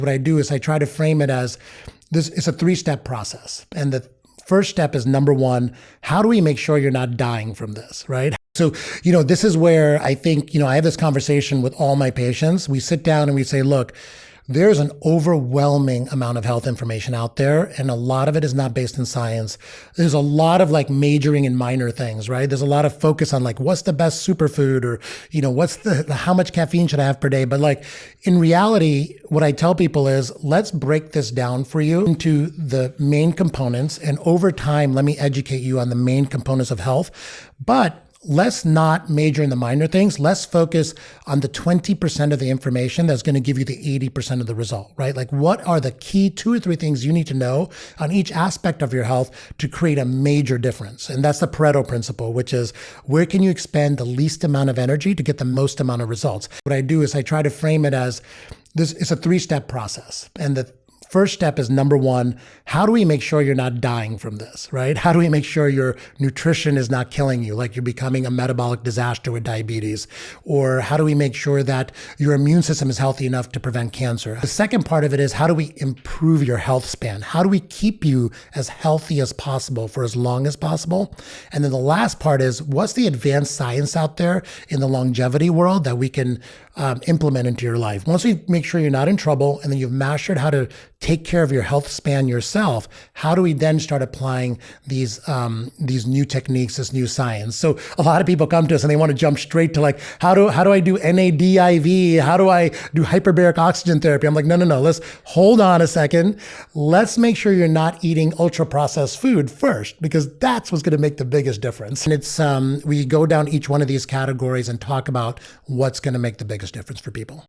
What I do is I try to frame it as this. It's a 3-step process. And the first step is, number one, how do we make sure you're not dying from this, right? So, this is where I think, I have this conversation with all my patients. We sit down and we say, look, there's an overwhelming amount of health information out there, and a lot of it is not based in science. There's a lot of majoring in minor things, right? There's a lot of focus on what's the best superfood, or, what's how much caffeine should I have per day? But in reality, what I tell people is, let's break this down for you into the main components. And over time, let me educate you on the main components of health. But let's not major in the minor things. Let's focus on the 20% of the information that's going to give you the 80% of the result, right? What are the key 2 or 3 things you need to know on each aspect of your health to create a major difference? And that's the Pareto principle, which is, where can you expend the least amount of energy to get the most amount of results? What I do is I try to frame it as this. It's a 3-step process. And the first step is, number one, how do we make sure you're not dying from this, right? How do we make sure your nutrition is not killing you, like you're becoming a metabolic disaster with diabetes? Or how do we make sure that your immune system is healthy enough to prevent cancer? The second part of it is, how do we improve your health span? How do we keep you as healthy as possible for as long as possible? And then the last part is, what's the advanced science out there in the longevity world that we can implement into your life? Once we make sure you're not in trouble, and then you've mastered how to take care of your health span yourself, how do we then start applying these new techniques, this new science? So a lot of people come to us and they want to jump straight to how do I do NADIV? How do I do hyperbaric oxygen therapy? I'm like, no. Let's hold on a second. Let's make sure you're not eating ultra processed food first, because that's what's going to make the biggest difference. And it's we go down each one of these categories and talk about what's going to make the biggest difference for people.